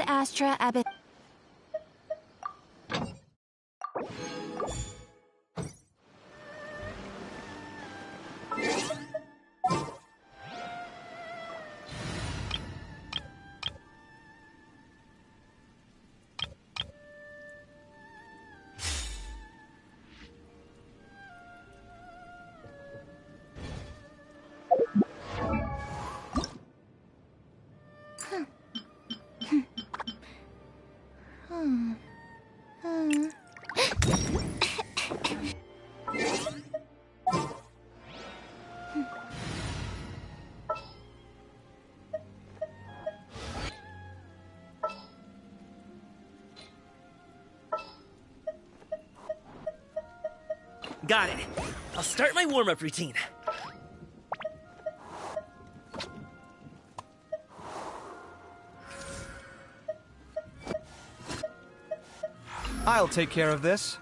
Astra Abbott. Got it. I'll start my warm-up routine. I'll take care of this.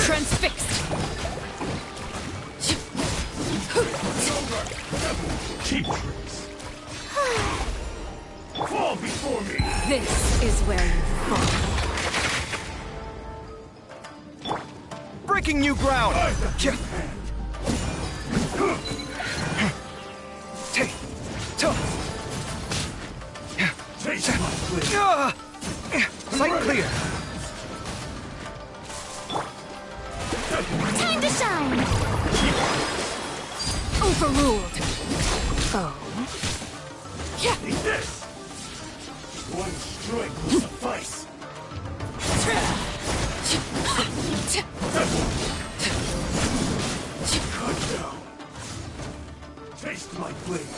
Transfixed! Cheap tricks. Fall before me! This is where you fall. Breaking new ground! Sight clear. Time to shine! Overruled. Oh. Yeah. Take this! One strike will suffice. Cut down. Taste my blade.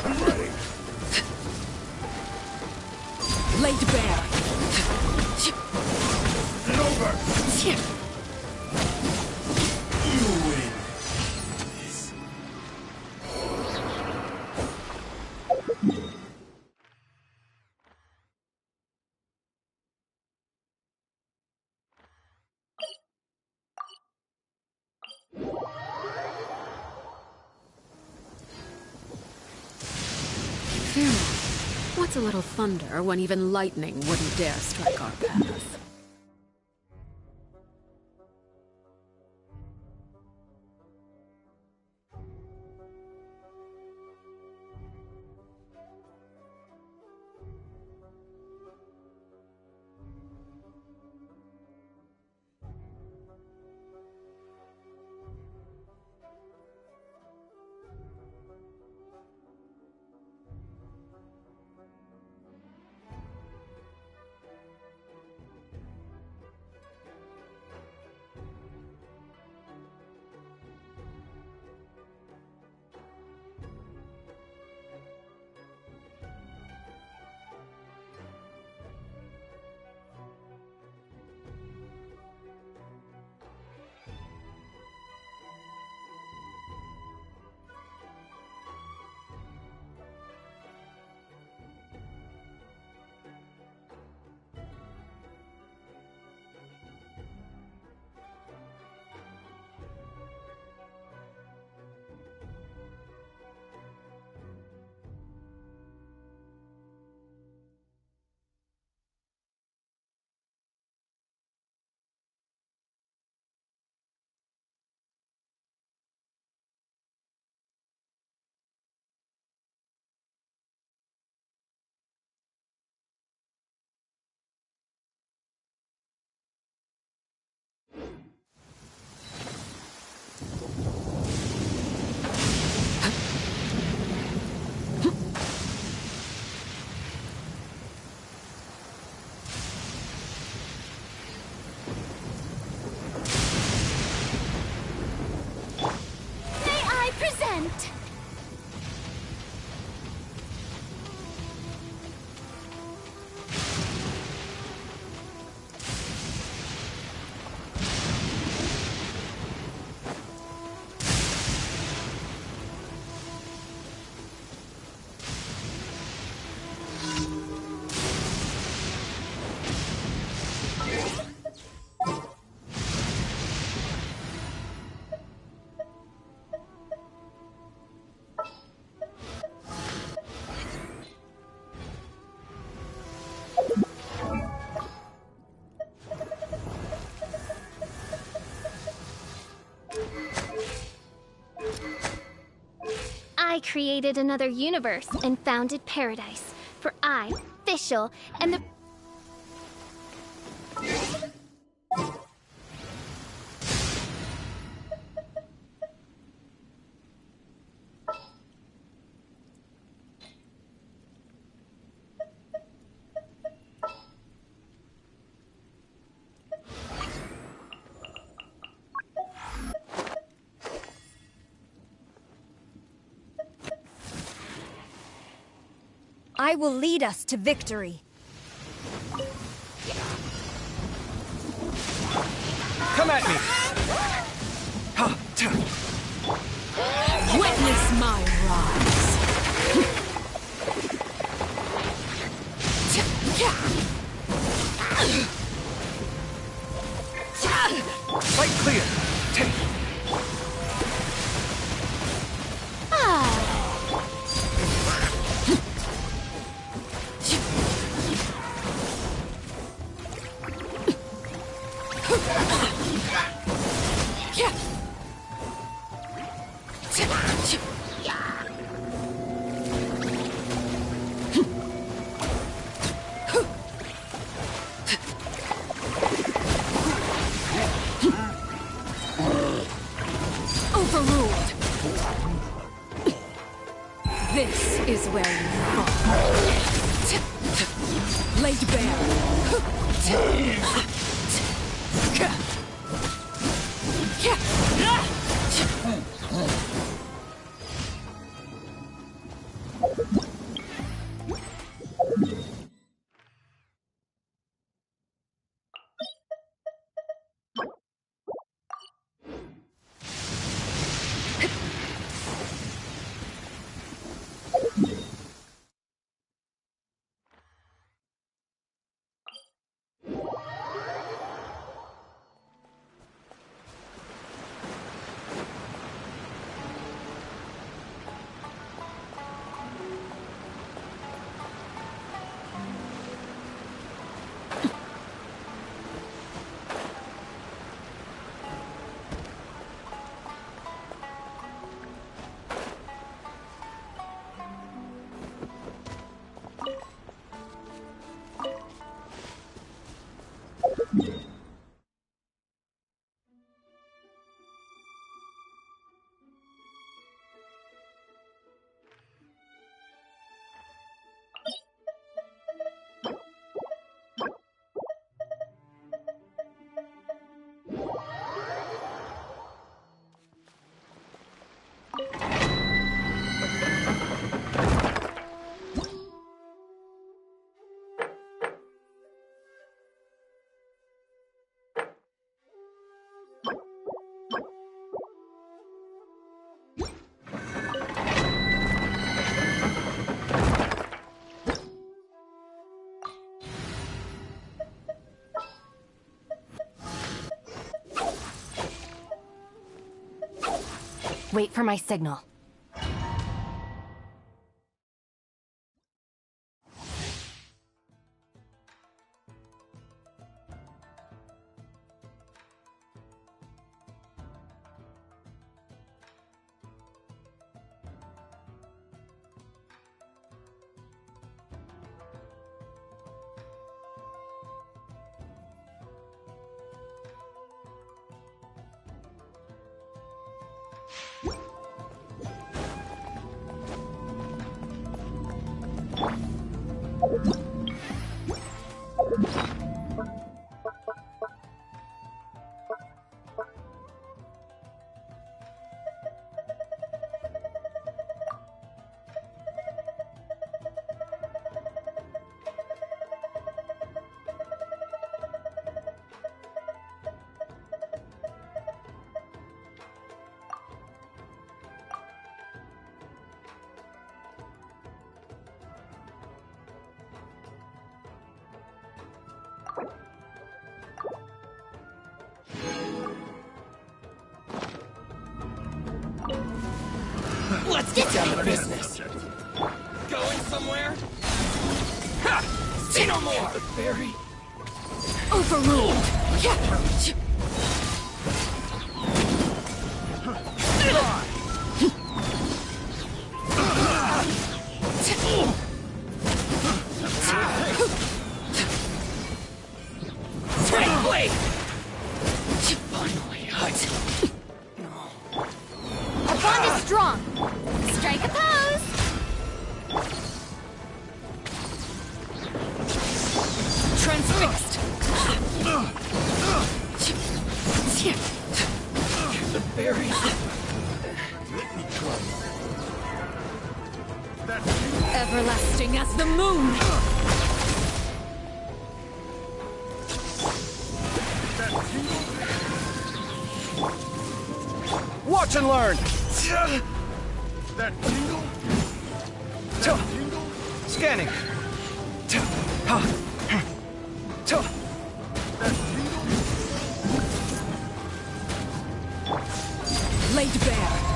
I'm ready. Laid bare. It's over. You win. This. Fair enough. What's a little thunder when even lightning wouldn't dare strike our path? May I present? I created another universe and founded paradise. For I, Official, and the... I will lead us to victory. Come at me. Witness my rise! Sight clear. Take. Overruled. This is where you fall. Laid Wait for my signal. Let's get down to business. Going somewhere? Ha! Say no more! Barry. overruled. Wait! Finally, Our bond is strong. Strike a pose. Transfixed. The berry. Everlasting as the moon. Watch and learn! That tingle? Scanning. Laid bare.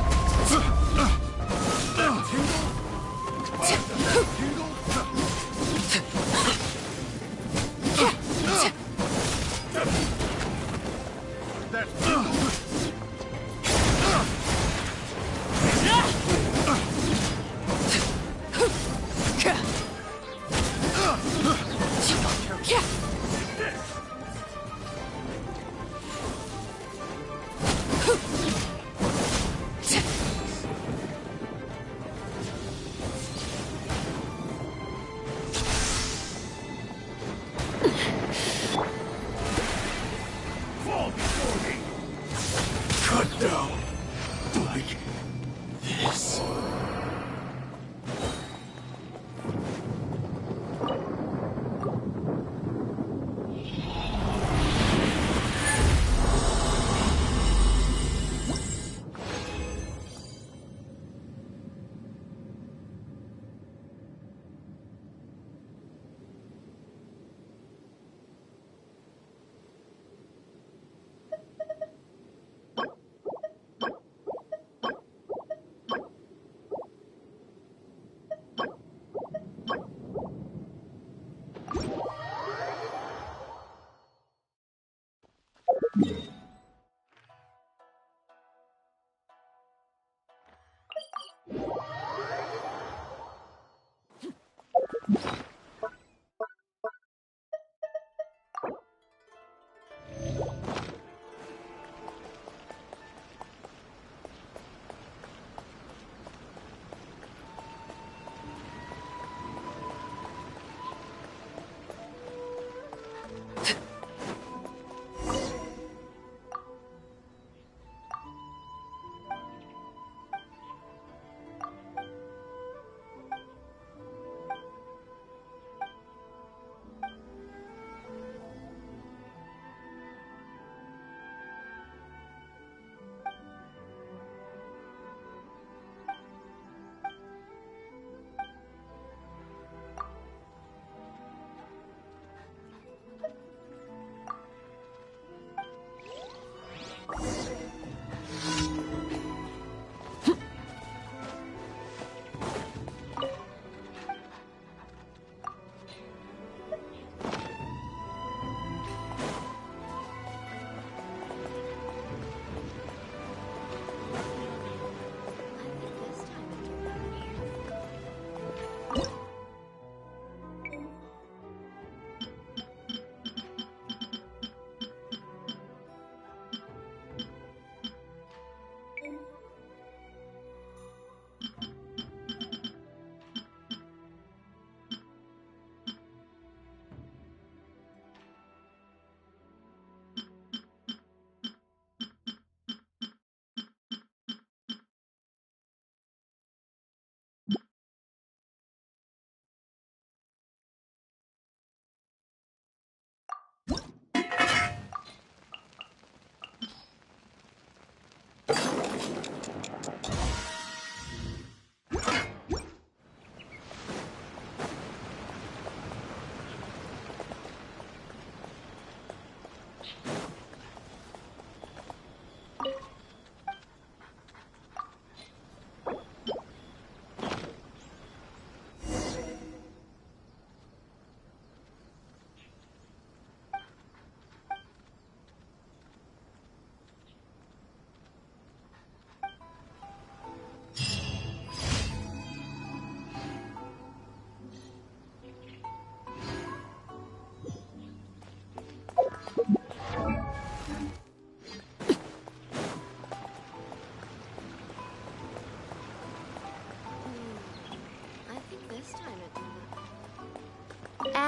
Not now. Like this.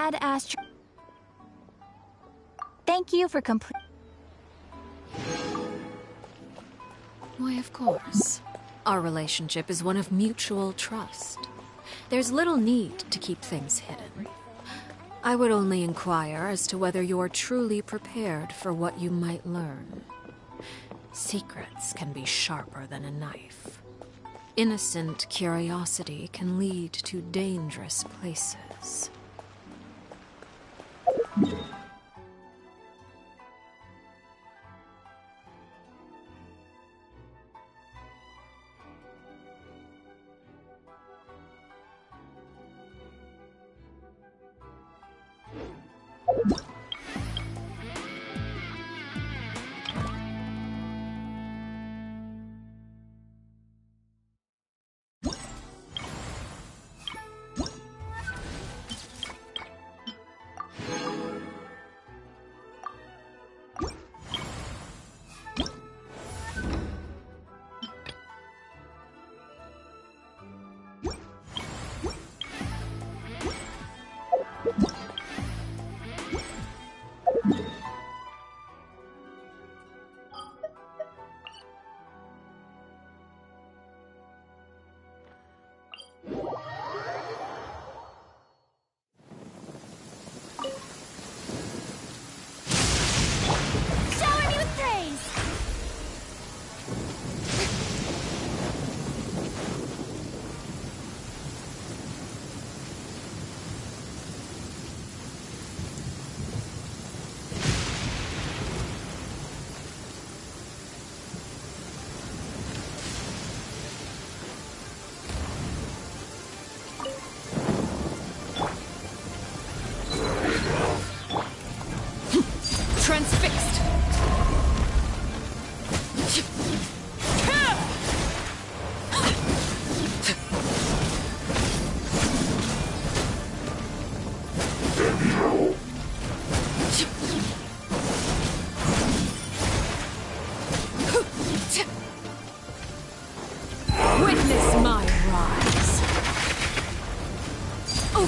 Add Astro. Thank you for complete. Why, of course. Our relationship is one of mutual trust. There's little need to keep things hidden. I would only inquire as to whether you're truly prepared for what you might learn. Secrets can be sharper than a knife. Innocent curiosity can lead to dangerous places.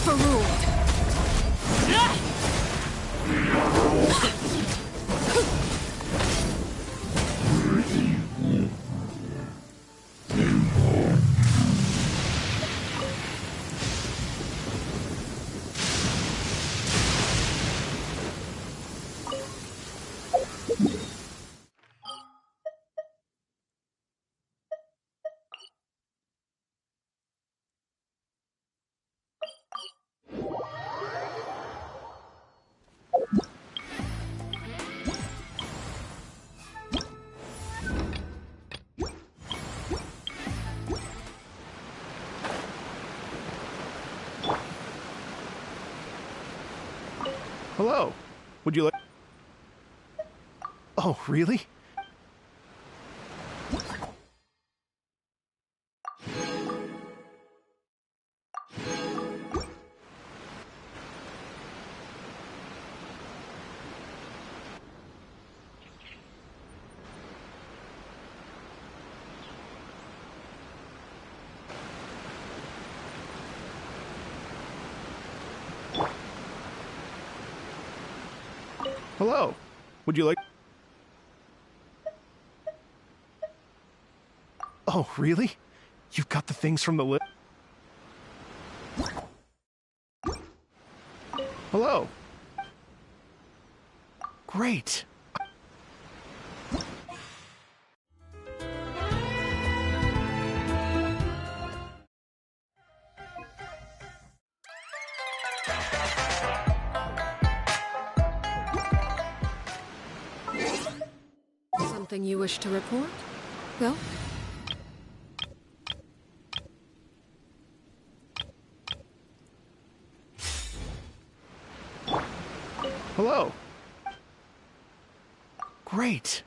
Overruled. Hello. Would you like... Oh, really? Hello. Would you like... Oh, really? You've got the things from the list? Hello. Great. Something you wish to report? Go. Hello. Great.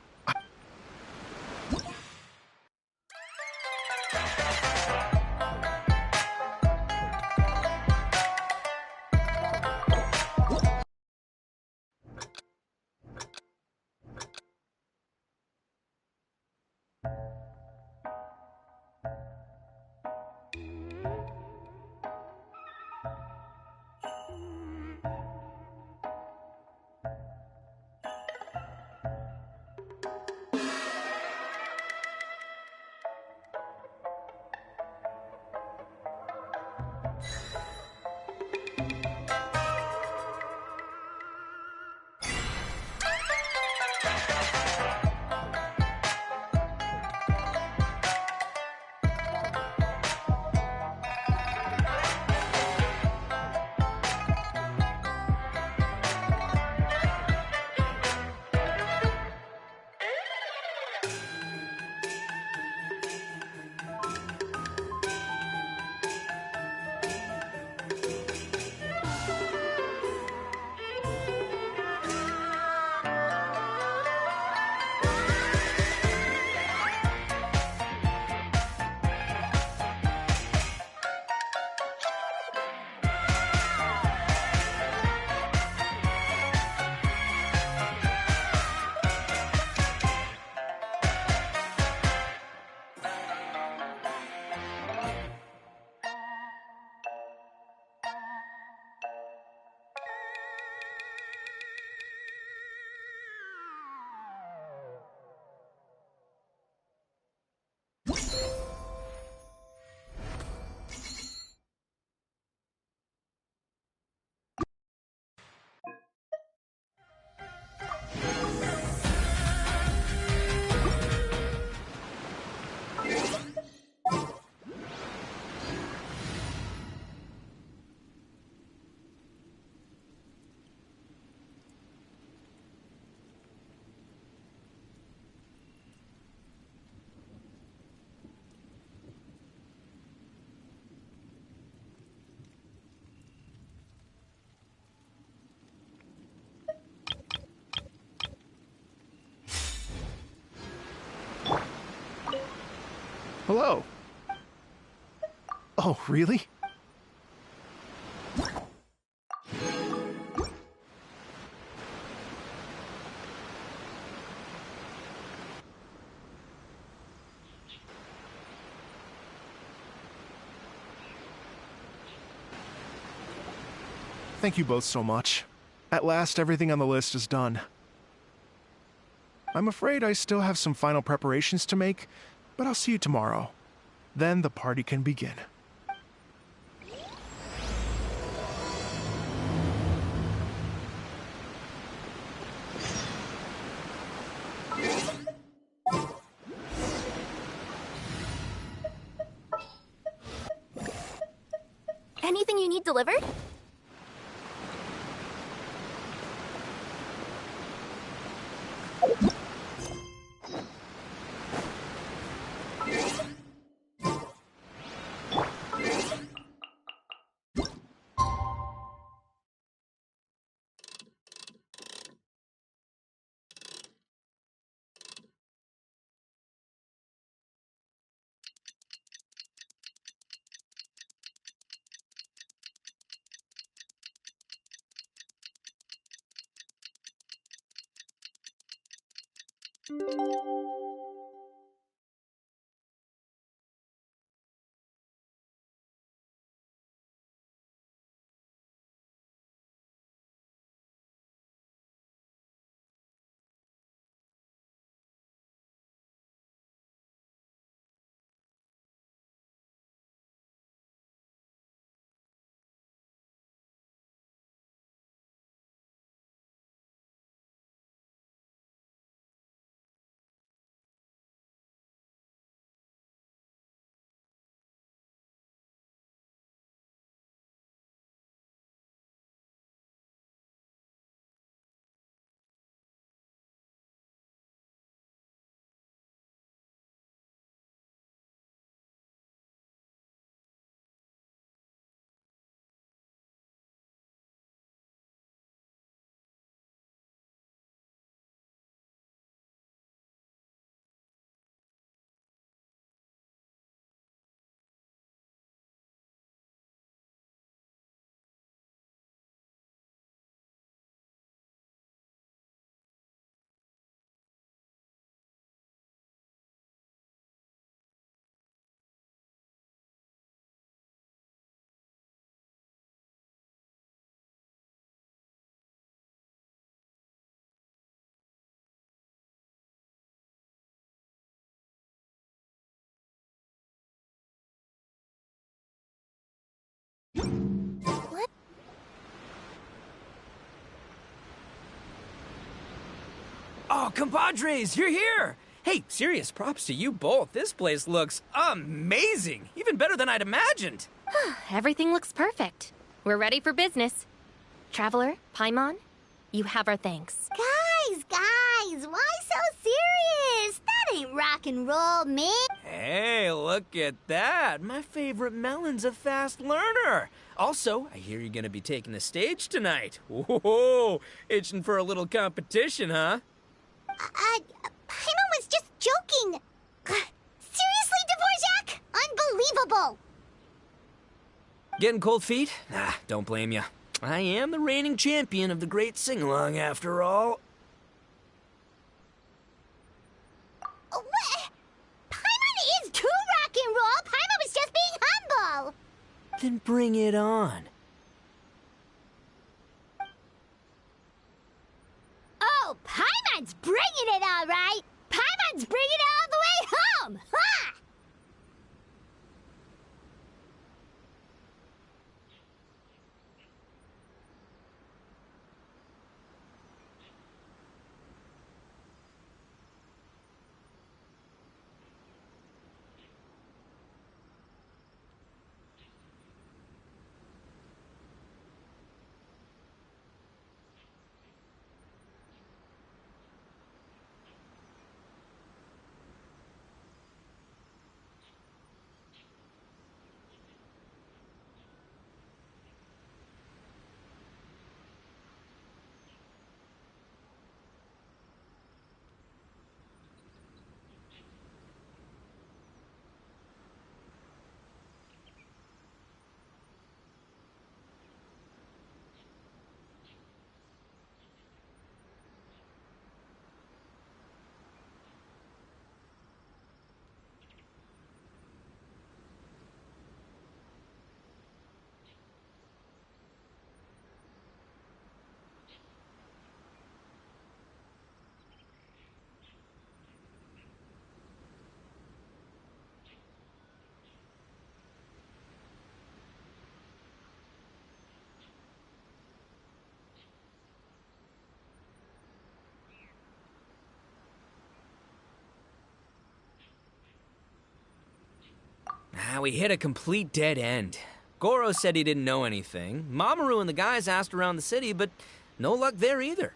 Hello. Oh, really? Thank you both so much. At last, everything on the list is done. I'm afraid I still have some final preparations to make, but I'll see you tomorrow. Then the party can begin. Anything you need delivered? What? Oh, compadres, you're here! Hey, serious props to you both. This place looks amazing. Even better than I'd imagined. Everything looks perfect. We're ready for business. Traveler, Paimon, you have our thanks. Guys, why so serious? That ain't rock and roll, man. Hey, look at that. My favorite melon's a fast learner. Also, I hear you're gonna be taking the stage tonight. Whoa, itching for a little competition, huh? Paimon was just joking. Seriously, Dvorak? Unbelievable. Getting cold feet? Nah, don't blame you. I am the reigning champion of the great sing-along, after all. What? Paimon is too rock and roll. Paimon was just being humble. Then bring it on. Oh, Paimon's bringing it all right. Paimon's bringing it all the way home. Ha! We hit a complete dead end. Goro said he didn't know anything. Mamoru and the guys asked around the city, but no luck there either.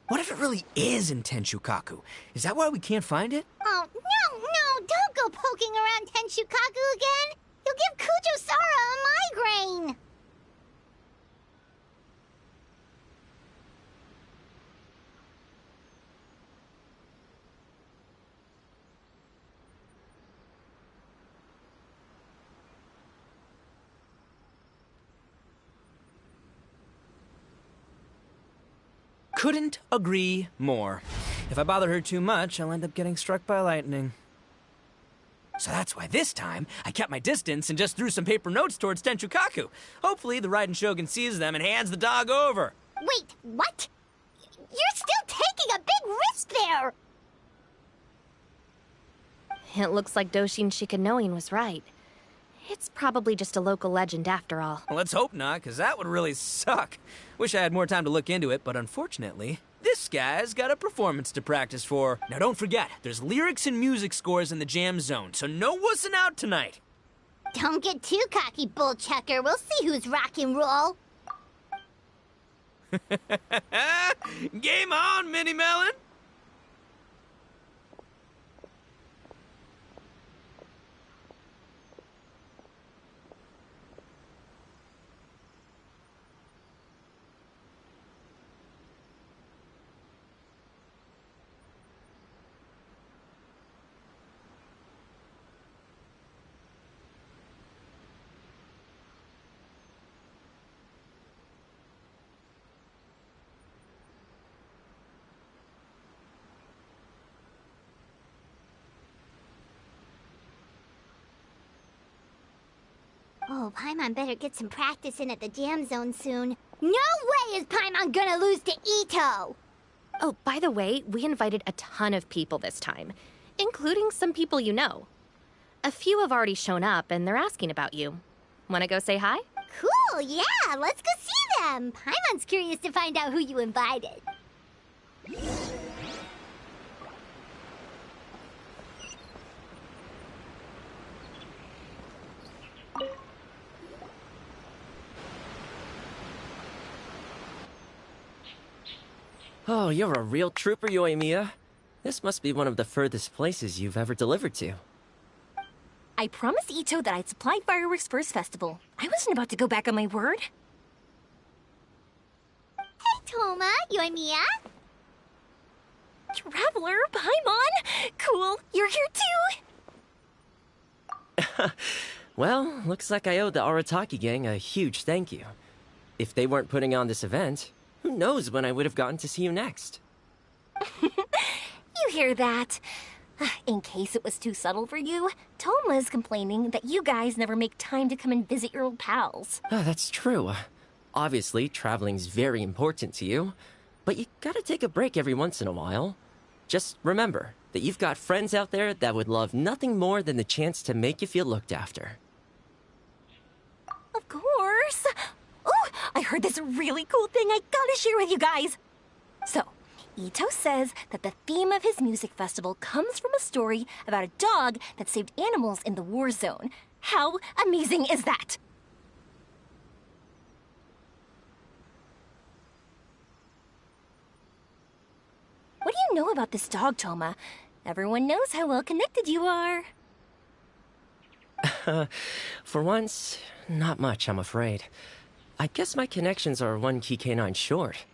What if it really is in Tenshukaku? Is that why we can't find it? Oh, no, don't go poking around Tenshukaku again. You'll give Kujo-Sara a migraine. Couldn't agree more. If I bother her too much, I'll end up getting struck by lightning. So that's why this time, I kept my distance and just threw some paper notes towards Tenshukaku. Hopefully, the Raiden Shogun sees them and hands the dog over. Wait, what? You're still taking a big risk there! It looks like Doshin Shikanoin was right. It's probably just a local legend after all. Well, let's hope not, because that would really suck. Wish I had more time to look into it, but unfortunately, this guy's got a performance to practice for. Now don't forget, there's lyrics and music scores in the jam zone, so no wussing out tonight. Don't get too cocky, bullchucker. We'll see who's rock and roll. Game on, Mini Melon! Oh, Paimon better get some practice in at the jam zone soon. No way is Paimon gonna lose to Itto! Oh, by the way, we invited a ton of people this time, including some people you know. A few have already shown up, and they're asking about you. Wanna go say hi? Cool, yeah, let's go see them. Paimon's curious to find out who you invited. Oh, you're a real trooper, Yoimiya. This must be one of the furthest places you've ever delivered to. I promised Itto that I'd supply fireworks for his festival. I wasn't about to go back on my word. Hey, Toma, Yoimiya. Traveler, Paimon! Cool, you're here too! Well, looks like I owe the Aritaki gang a huge thank you. If they weren't putting on this event, who knows when I would have gotten to see you next. You hear that? In case it was too subtle for you, Toma's complaining that you guys never make time to come and visit your old pals. That's true. Obviously, traveling's very important to you, but you gotta take a break every once in a while. Just remember that you've got friends out there that would love nothing more than the chance to make you feel looked after. Of course! Oh, I heard this really cool thing I gotta share with you guys! So, Itto says that the theme of his music festival comes from a story about a dog that saved animals in the war zone. How amazing is that? What do you know about this dog, Toma? Everyone knows how well connected you are. For once, not much, I'm afraid. I guess my connections are one key canine short.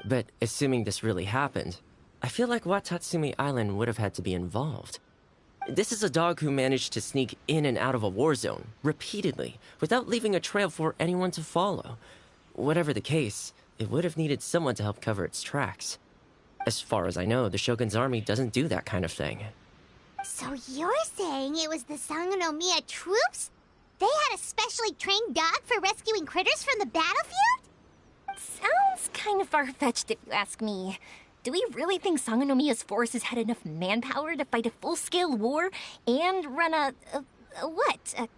But assuming this really happened, I feel like Watatsumi Island would have had to be involved. This is a dog who managed to sneak in and out of a war zone, repeatedly, without leaving a trail for anyone to follow. Whatever the case, it would have needed someone to help cover its tracks. As far as I know, the Shogun's army doesn't do that kind of thing. So you're saying it was the Sangonomiya troops? They had a specially trained dog for rescuing critters from the battlefield? Sounds kind of far-fetched if you ask me. Do we really think Sangonomiya's forces had enough manpower to fight a full-scale war and run a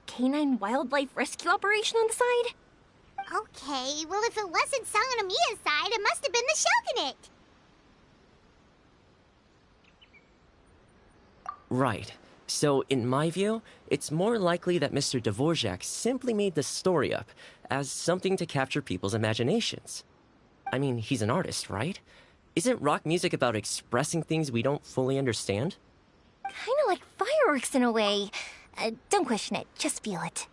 canine wildlife rescue operation on the side? Okay, well if it wasn't Sangonomiya's side, it must have been the Shogunate. Right. So, in my view, it's more likely that Mr. Dvorak simply made the story up as something to capture people's imaginations. I mean, he's an artist, right? Isn't rock music about expressing things we don't fully understand? Kinda like fireworks in a way. Don't question it, just feel it.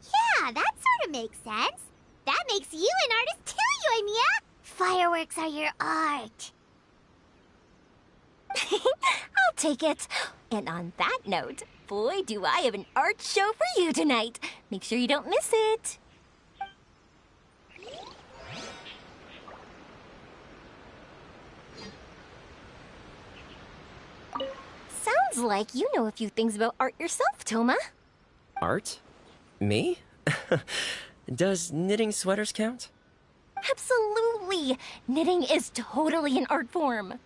Yeah, that sort of makes sense. That makes you an artist too, Yoimiya. Fireworks are your art. I'll take it. And on that note, boy, do I have an art show for you tonight. Make sure you don't miss it. Sounds like you know a few things about art yourself, Toma. Art? Me? Does knitting sweaters count? Absolutely! Knitting is totally an art form.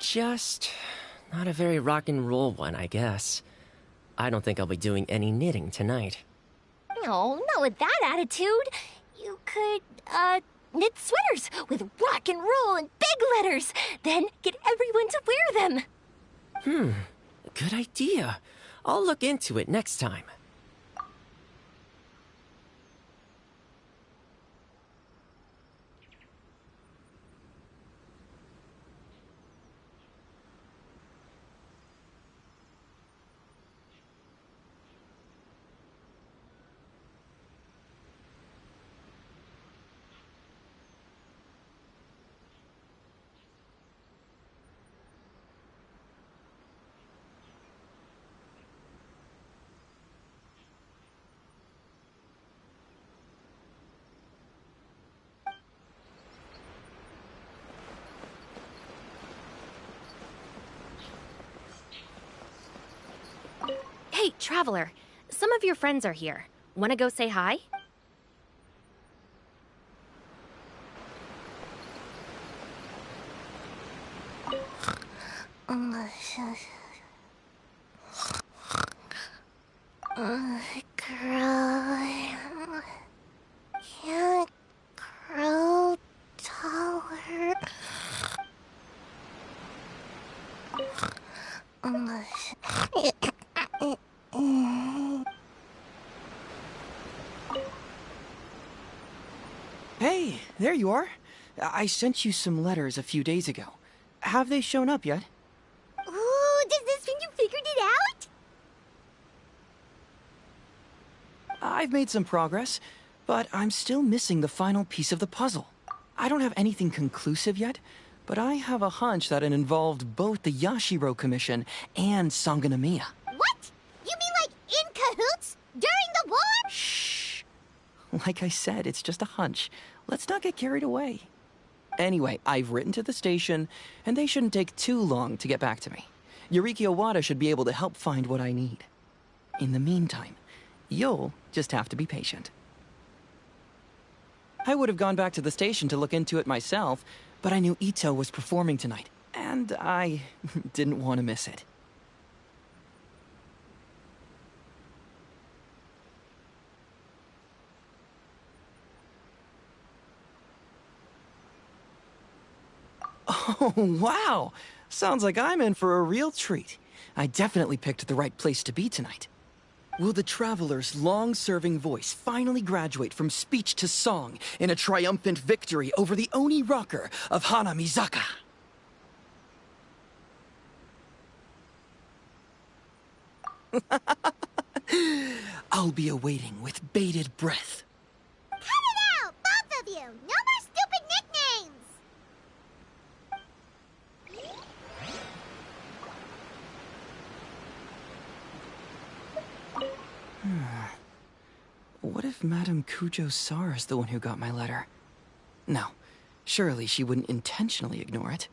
Just not a very rock and roll one, I guess. I don't think I'll be doing any knitting tonight. No, not with that attitude. You could, knit sweaters with rock and roll and big letters, then get everyone to wear them. Good idea. I'll look into it next time. Hey, Traveler. Some of your friends are here. Wanna go say hi? Can't grow taller. Hey, there you are. I sent you some letters a few days ago. Have they shown up yet? Ooh, does this mean you figured it out? I've made some progress, but I'm still missing the final piece of the puzzle. I don't have anything conclusive yet, but I have a hunch that it involved both the Yashiro Commission and Sangonomiya. What? You mean like in cahoots? During the war? Shh. Like I said, it's just a hunch. Let's not get carried away. Anyway, I've written to the station, and they shouldn't take too long to get back to me. Yuriki Owada should be able to help find what I need. In the meantime, you'll just have to be patient. I would have gone back to the station to look into it myself, but I knew Itto was performing tonight, and I didn't want to miss it. Oh, wow! Sounds like I'm in for a real treat. I definitely picked the right place to be tonight. Will the Traveler's long-serving voice finally graduate from speech to song in a triumphant victory over the Oni rocker of Hanamizaka? I'll be awaiting with bated breath. Cut it out, both of you! No more stupid nicknames! What if Madame Kujo-Sar is the one who got my letter? No, surely she wouldn't intentionally ignore it.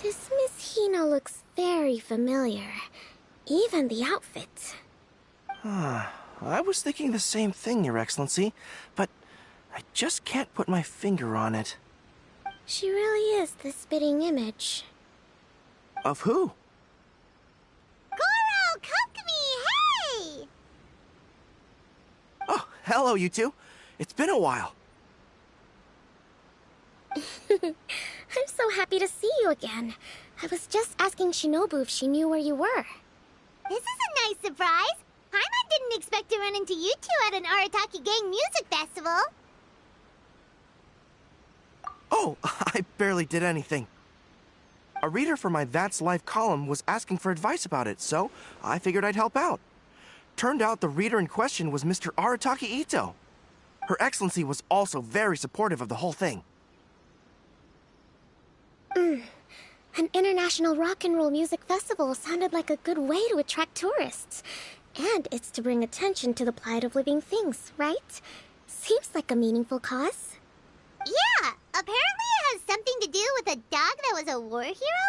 This Miss Hina looks very familiar. Even the outfit. I was thinking the same thing, Your Excellency, but I just can't put my finger on it. She really is the spitting image. Of who? Goro, Kokumi, hey! Oh, hello, you two. It's been a while. I'm so happy to see you again. I was just asking Shinobu if she knew where you were. This is a nice surprise. Paimon didn't expect to run into you two at an Aritaki Gang music festival. Oh, I barely did anything. A reader for my That's Life column was asking for advice about it, so I figured I'd help out. Turned out the reader in question was Mr. Aritaki Itto. Her Excellency was also very supportive of the whole thing. An international rock and roll music festival sounded like a good way to attract tourists. And it's to bring attention to the plight of living things, right? Seems like a meaningful cause. Yeah, apparently it has something to do with a dog that was a war hero?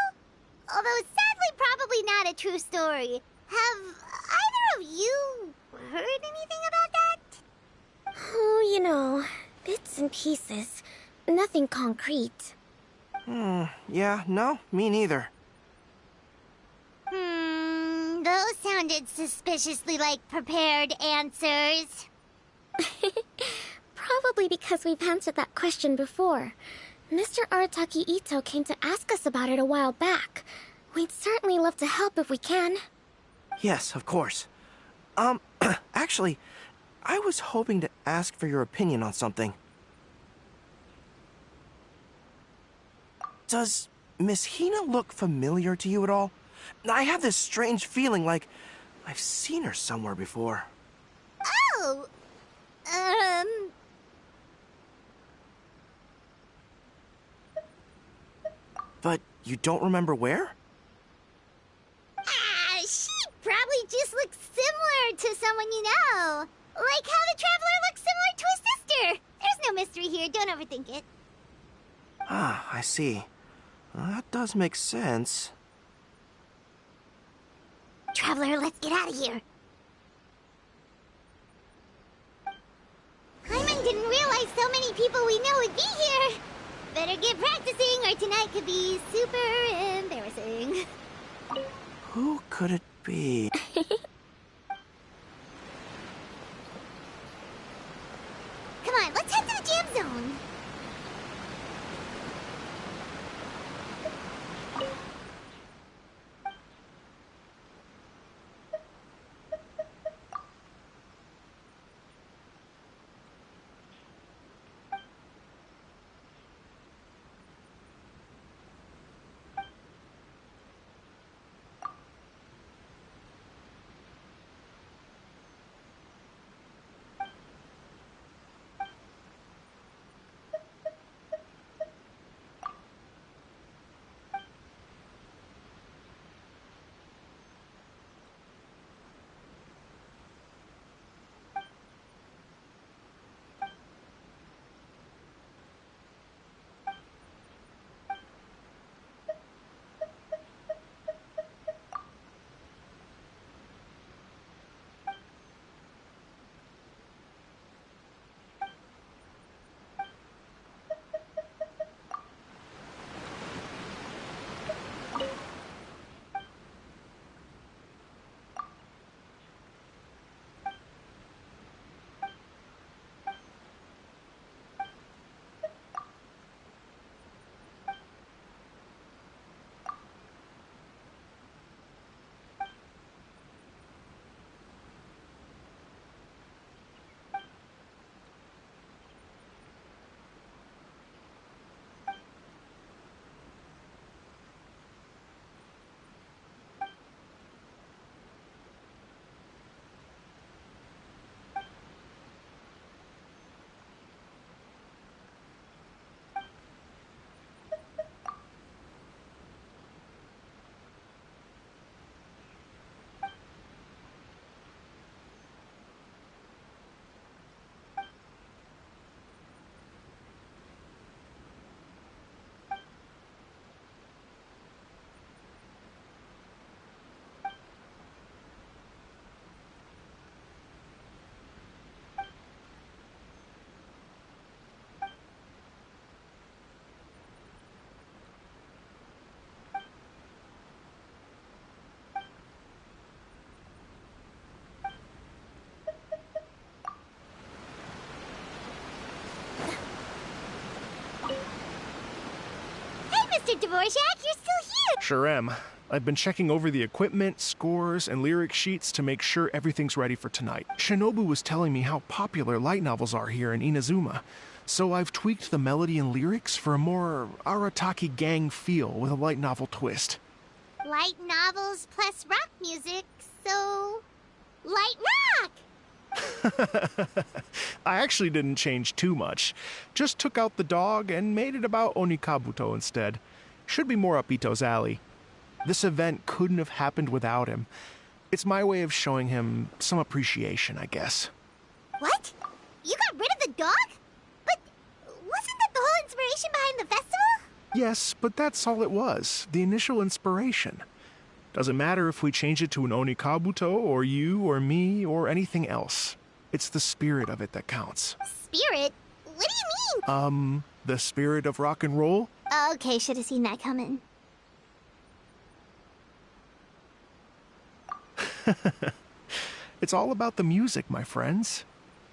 Although sadly probably not a true story. Have either of you heard anything about that? Oh, you know, bits and pieces. Nothing concrete. Yeah, no, me neither. Those sounded suspiciously like prepared answers. Probably because we've answered that question before. Mr. Aritaki Itto came to ask us about it a while back. We'd certainly love to help if we can. Yes, of course. Actually, I was hoping to ask for your opinion on something. Does Miss Hina look familiar to you at all? I have this strange feeling like I've seen her somewhere before. Oh! But you don't remember where? She probably just looks similar to someone you know. Like how the Traveler looks similar to his sister. There's no mystery here, don't overthink it. Ah, I see. That does make sense. Traveler, let's get out of here. Paimon didn't realize so many people we know would be here. Better get practicing or tonight could be super embarrassing. Who could it be? Come on, let's head to the jam zone. Mr. Dvorak, you're still here! Sure am. I've been checking over the equipment, scores, and lyric sheets to make sure everything's ready for tonight. Shinobu was telling me how popular light novels are here in Inazuma, so I've tweaked the melody and lyrics for a more Aritaki gang feel with a light novel twist. Light novels plus rock music, so... light rock! I actually didn't change too much. Just took out the dog and made it about Onikabuto instead. Should be more up Itto's alley. This event couldn't have happened without him. It's my way of showing him some appreciation, I guess. What? You got rid of the dog? But wasn't that the whole inspiration behind the festival? Yes, but that's all it was. The initial inspiration. Doesn't matter if we change it to an Onikabuto, or you, or me, or anything else. It's the spirit of it that counts. Spirit? What do you mean? The spirit of rock and roll? Okay, should have seen that coming. It's all about the music, my friends.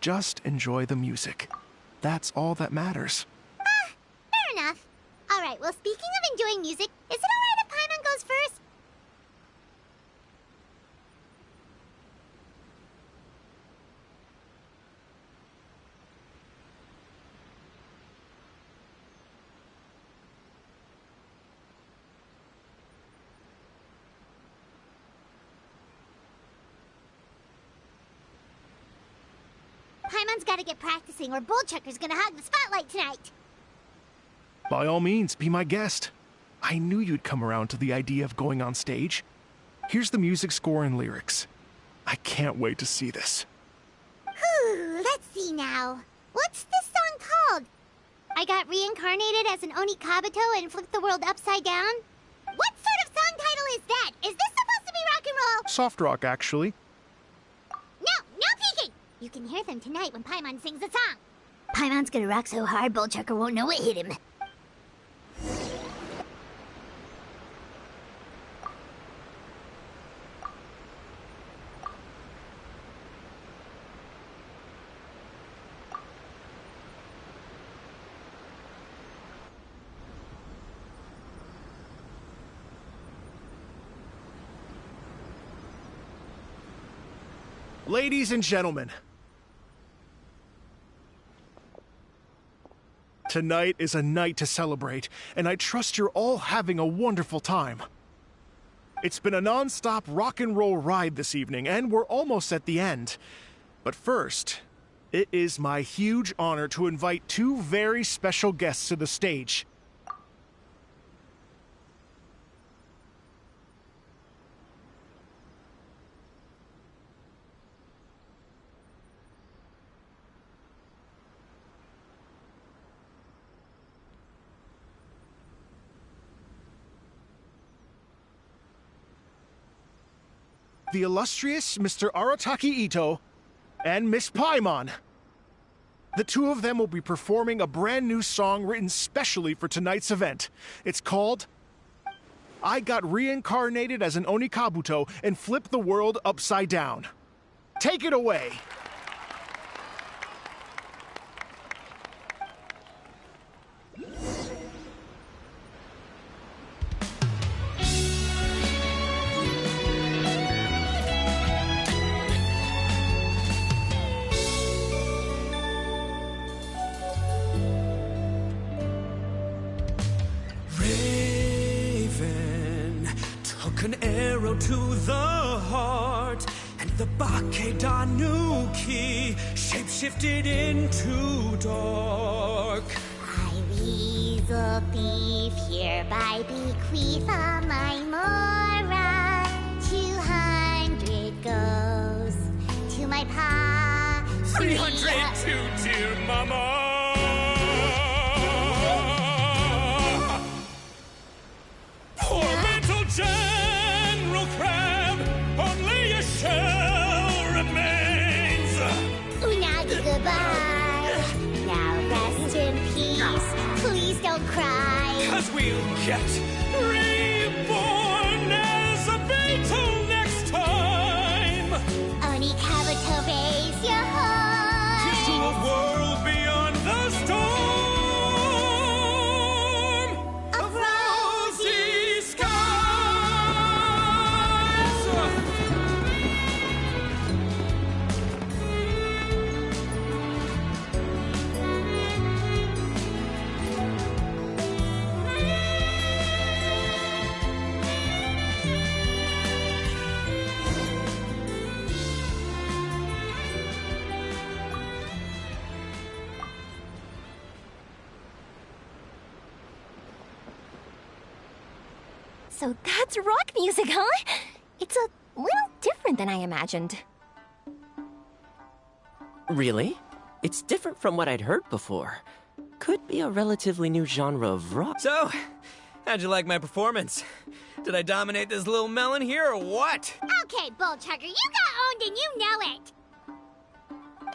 Just enjoy the music. That's all that matters. Fair enough. Alright, well, speaking of enjoying music, is it alright if Paimon goes first? Paimon's gotta get practicing or Bullchucker's gonna hog the spotlight tonight. By all means, be my guest. I knew you'd come around to the idea of going on stage. Here's the music score and lyrics. I can't wait to see this. Whew, let's see now. What's this song called? I got reincarnated as an Onikabuto and flipped the world upside down? What sort of song title is that? Is this supposed to be rock and roll? Soft rock, actually. No peeking! You can hear them tonight when Paimon sings the song. Paimon's gonna rock so hard, Bullchucker won't know it hit him. Ladies and gentlemen, tonight is a night to celebrate, and I trust you're all having a wonderful time. It's been a non-stop rock and roll ride this evening, and we're almost at the end. But first, it is my huge honor to invite two very special guests to the stage. The illustrious Mr. Aritaki Itto and Miss Paimon. The two of them will be performing a brand new song written specially for tonight's event. It's called I Got Reincarnated as an Onikabuto and Flipped the World Upside Down. Take it away. An arrow to the heart, and the Bakedanuki shapeshifted into dark. I, Weasel Thief, hereby bequeath all my mora. 200 goes to my pa. 300 to dear mama. Poor little General Crab, only a shell remains. Unagi, goodbye. Now rest in peace. Please don't cry. 'Cause we'll get reborn as a beetle next time. Onikabuto, raise your heart. To a world beyond the storm. Of rose. So that's rock music, huh? It's a little different than I imagined. Really? It's different from what I'd heard before. Could be a relatively new genre of rock. So, how'd you like my performance? Did I dominate this little melon here or what? Okay, Bull Chugger, you got owned and you know it.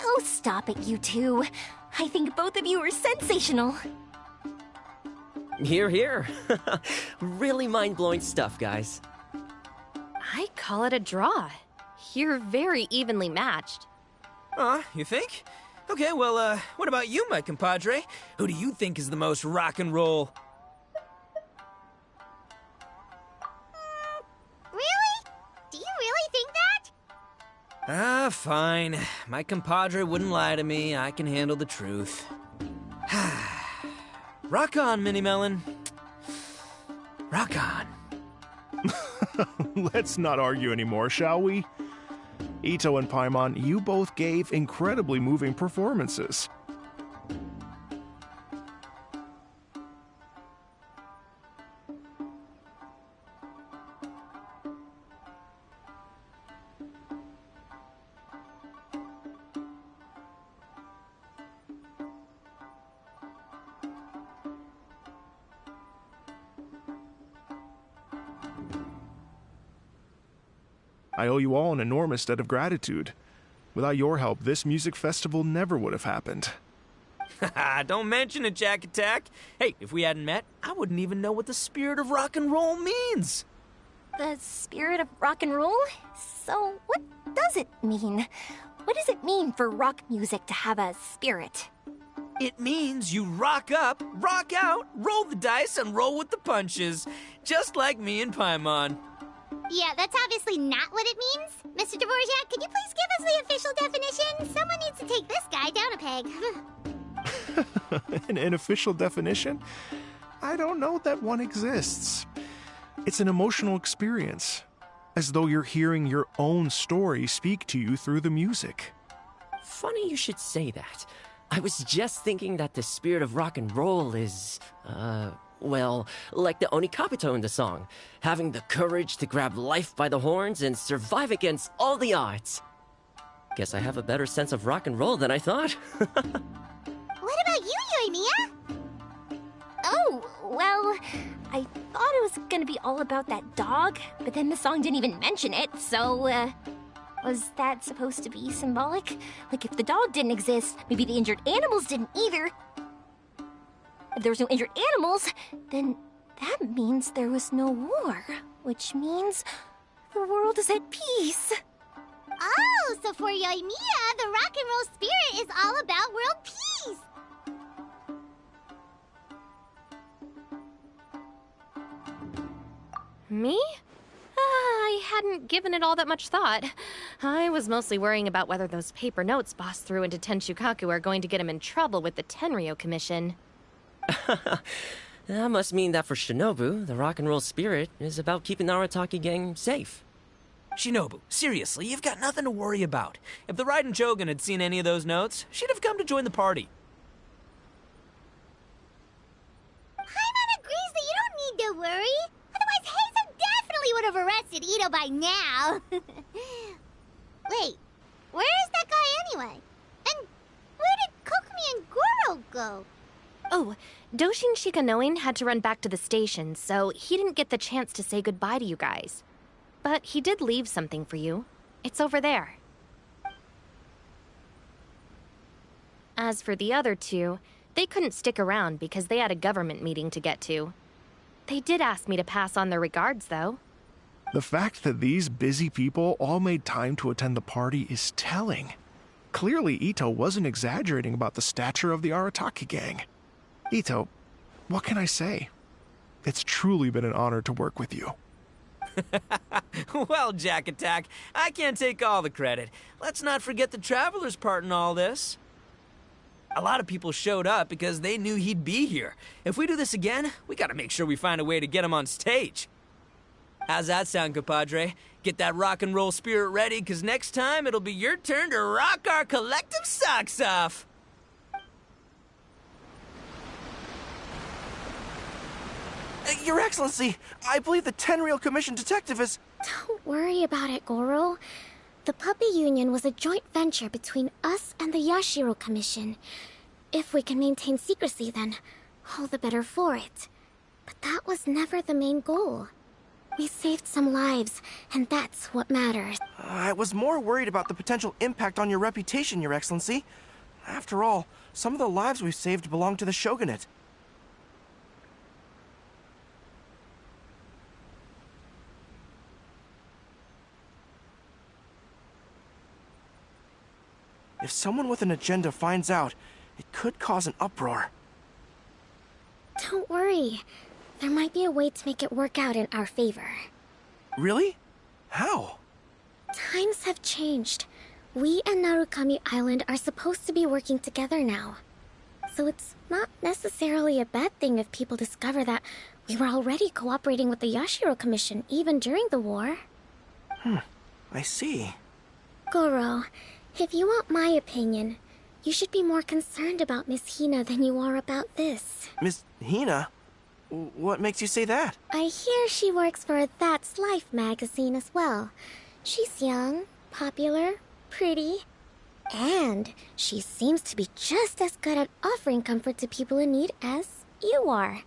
Oh, stop it, you two. I think both of you are sensational. Hear, hear. Really mind-blowing stuff, guys. I call it a draw. You're very evenly matched. You think? Okay, well, what about you, my compadre? Who do you think is the most rock and roll? Really? Do you really think that? Fine. My compadre wouldn't lie to me. I can handle the truth. Rock on, Mini Melon. Rock on. Let's not argue anymore, shall we? Itto and Paimon, you both gave incredibly moving performances. I owe you all an enormous debt of gratitude. Without your help, this music festival never would have happened. Don't mention it, Jack Attack. Hey, if we hadn't met, I wouldn't even know what the spirit of rock and roll means. The spirit of rock and roll? So, what does it mean? What does it mean for rock music to have a spirit? It means you rock up, rock out, roll the dice, and roll with the punches. Just like me and Paimon. Yeah, that's obviously not what it means. Mr. Dvorak, could you please give us the official definition? Someone needs to take this guy down a peg. An official definition? I don't know that one exists. It's an emotional experience, as though you're hearing your own story speak to you through the music. Funny you should say that. I was just thinking that the spirit of rock and roll is, well, like the Onikapito in the song, having the courage to grab life by the horns and survive against all the odds. Guess I have a better sense of rock and roll than I thought. What about you, Yoimiya? Oh, well, I thought it was gonna be all about that dog, but then the song didn't even mention it, so, was that supposed to be symbolic? Like, if the dog didn't exist, maybe the injured animals didn't either. If there was no injured animals, then that means there was no war, which means the world is at peace. Oh, so for Yoimiya, the rock and roll spirit is all about world peace. Me? I hadn't given it all that much thought. I was mostly worrying about whether those paper notes Boss threw into Tenshukaku are going to get him in trouble with the Tenryo Commission. That must mean that for Shinobu, the rock and roll spirit is about keeping the Aritaki gang safe. Shinobu, seriously, you've got nothing to worry about. If the Raiden Chogun had seen any of those notes, she'd have come to join the party. Paimon agrees that you don't need to worry. Otherwise, Heizo definitely would have arrested Itto by now. Wait, where is that guy anyway? And where did Kokumi and Goro go? Oh, Doshin Shikanoin had to run back to the station, so he didn't get the chance to say goodbye to you guys. But he did leave something for you. It's over there. As for the other two, they couldn't stick around because they had a government meeting to get to. They did ask me to pass on their regards, though. The fact that these busy people all made time to attend the party is telling. Clearly, Itto wasn't exaggerating about the stature of the Aritaki gang. Itto, what can I say? It's truly been an honor to work with you. Well, Jack Attack, I can't take all the credit. Let's not forget the Traveler's part in all this. A lot of people showed up because they knew he'd be here. If we do this again, we gotta make sure we find a way to get him on stage. How's that sound, compadre? Get that rock and roll spirit ready, because next time it'll be your turn to rock our collective socks off. Your Excellency, I believe the Tenryou Commission detective is... Don't worry about it, Goro. The Puppy Union was a joint venture between us and the Yashiro Commission. If we can maintain secrecy, then all the better for it. But that was never the main goal. We saved some lives, and that's what matters. I was more worried about the potential impact on your reputation, Your Excellency. After all, some of the lives we've saved belong to the Shogunate. If someone with an agenda finds out, it could cause an uproar. Don't worry. There might be a way to make it work out in our favor. Really? How? Times have changed. We and Narukami Island are supposed to be working together now. So it's not necessarily a bad thing if people discover that we were already cooperating with the Yashiro Commission even during the war. I see. Goro, if you want my opinion, you should be more concerned about Miss Hina than you are about this. Miss Hina? What makes you say that? I hear she works for That's Life magazine as well. She's young, popular, pretty, and she seems to be just as good at offering comfort to people in need as you are.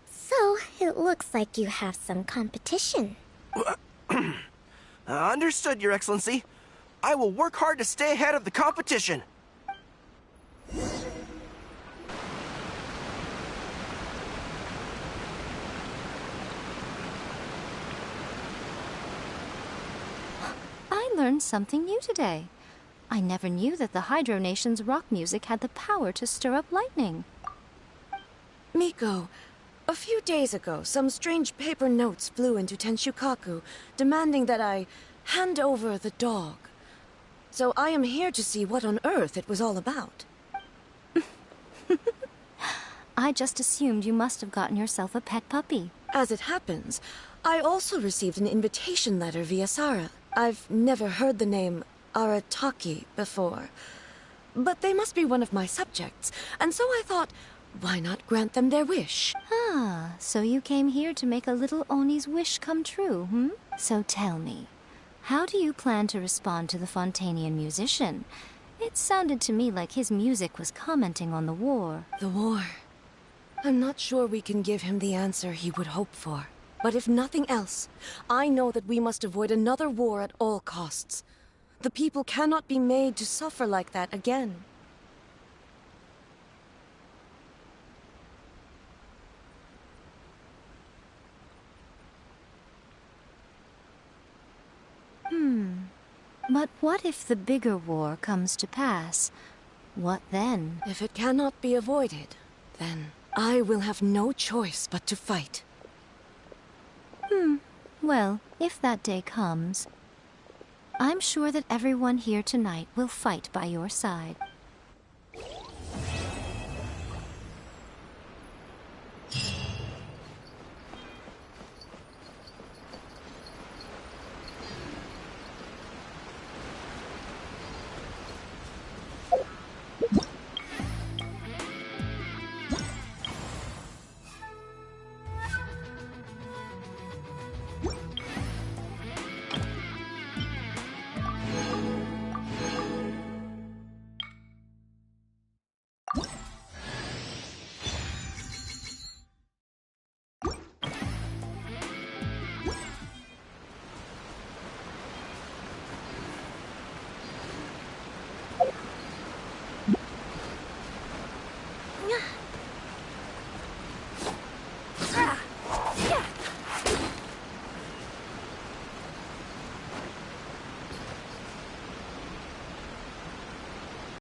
So, it looks like you have some competition. Understood, Your Excellency. I will work hard to stay ahead of the competition. I learned something new today. I never knew that the Hydro Nation's rock music had the power to stir up lightning. Miko, a few days ago, some strange paper notes flew into Tenshukaku, demanding that I hand over the dog. So I am here to see what on earth it was all about. I just assumed you must have gotten yourself a pet puppy. As it happens, I also received an invitation letter via Sara. I've never heard the name Aritaki before, but they must be one of my subjects, and so I thought, why not grant them their wish? Ah, so you came here to make a little Oni's wish come true, hmm? So tell me, how do you plan to respond to the Fontanian musician? It sounded to me like his music was commenting on the war. The war. I'm not sure we can give him the answer he would hope for. But if nothing else, I know that we must avoid another war at all costs. The people cannot be made to suffer like that again. But what if the bigger war comes to pass? What then? If it cannot be avoided, then I will have no choice but to fight. Well, if that day comes, I'm sure that everyone here tonight will fight by your side.